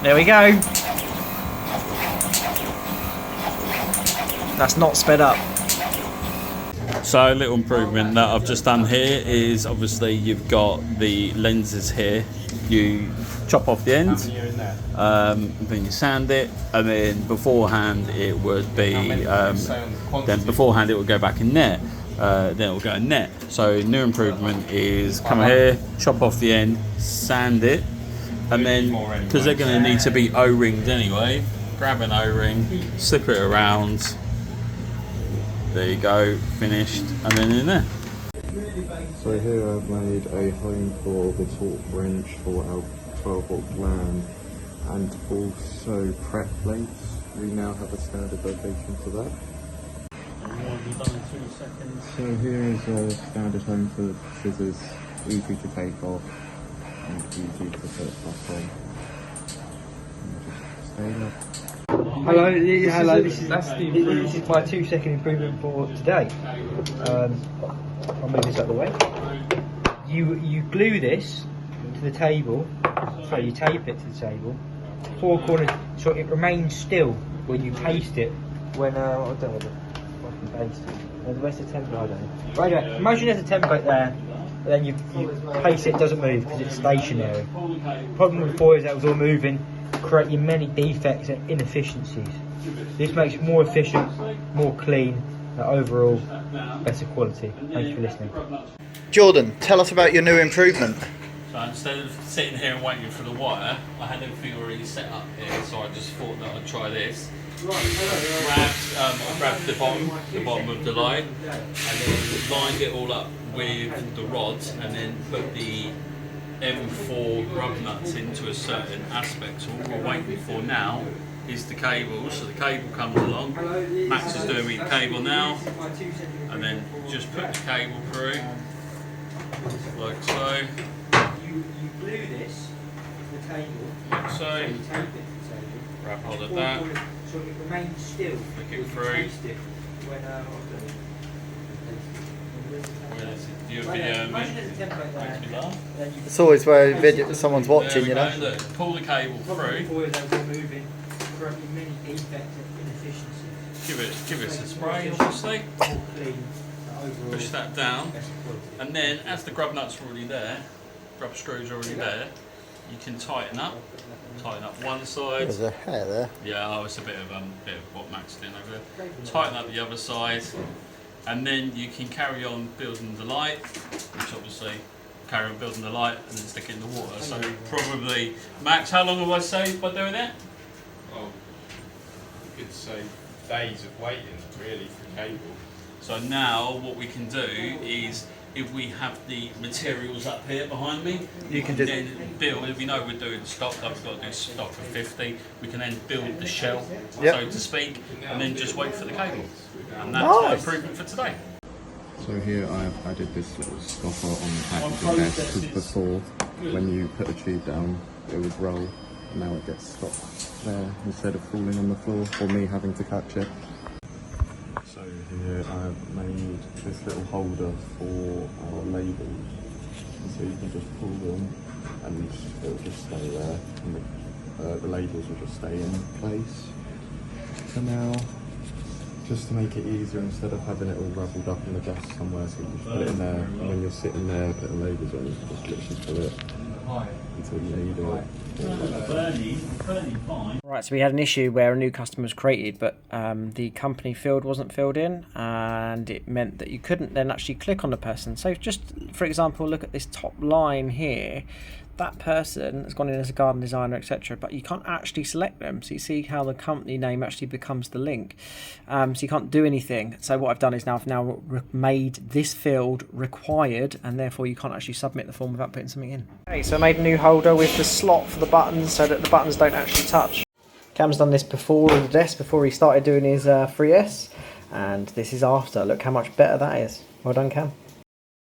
There we go. That's not sped up. So a little improvement that I've just done here is obviously you've got the lenses here. You chop off the end, then you sand it, and then beforehand it would be go back in net. Then it will go in net. So new improvement is come here, chop off the end, sand it, and then because they're going to need to be O-ringed anyway, grab an O-ring, slip it around. There you go, finished, and then in there. So here I've made a home for the torque wrench for our 12-volt land, and also prep plates. We now have a standard location for that. So here is a standard home for scissors, easy to take off and easy to put back on. And just stay up. Hello, this is my 2-second improvement for today. I'll move this out of the way. You glue this to the table, sorry, you tape it to the table, 4 corners, so it remains still when you paste it. When I don't know the paste. Where's the template? I don't know. Right, anyway, imagine there's a template there, and then you paste it, doesn't move because it's stationary. The problem with before is that it was all moving, creating many defects and inefficiencies. This makes it more efficient, more clean, and overall better quality. Thank you for listening. Jordan, tell us about your new improvement. So instead of sitting here and waiting for the wire, I had everything already set up here, so I just thought that I'd try this. I grabbed the bottom of the line, and then lined it all up with the rods, and then put the M4 grub nuts into a certain aspect. So what we're waiting for now is the cable. So the cable comes along. Max is doing me the cable now, and then just put the cable through, like so. You glue this to the table, like so. You tape it to the table. Grab hold of that. So it remains still. Flick it through. Your video makes me laugh. It's always where someone's watching, you know. Look, pull the cable through. Give it a spray, obviously. Push that down, and then as the grub nuts are already there, grub screws are already there, you can tighten up one side. There's a hair there. Yeah, oh, it's a bit of what Max did over there. Tighten up the other side, and then you can carry on building the light, which obviously carry on building the light and then stick it in the water. So probably, Max, how long have I saved by doing it? Well, you could say days of waiting really for cable. So now what we can do is, if we have the materials up here behind me, You can then build, if we know we're doing stock, I've got to do stock of 50, we can then build the shell, so to speak, and then just wait for the cable. And that's my improvement for today. So here I've added this little stopper on the packaging there, because before, when you put a tube down, it would roll. Now it gets stopped there instead of falling on the floor or me having to catch it. So here I've made this little holder for our labels. So you can just pull them and it will just stay there, and the labels will just stay in place. So now, just to make it easier, instead of having it all ravelled up in the dust somewhere, so you just put it in there, and when you're sitting there putting labels on, you just literally pull it until you need it. Right, so we had an issue where a new customer was created, but the company field wasn't filled in, and it meant that you couldn't then actually click on the person. So just for example, look at this top line here. That person has gone in as a garden designer, etc., but you can't actually select them. So you see how the company name actually becomes the link. So you can't do anything. So what I've done is I've now made this field required, and therefore you can't actually submit the form without putting something in. Okay, so I made a new holder with the slot for the buttons so that the buttons don't actually touch. Cam's done this before on the desk, before he started doing his 3S, and this is after. Look how much better that is. Well done, Cam.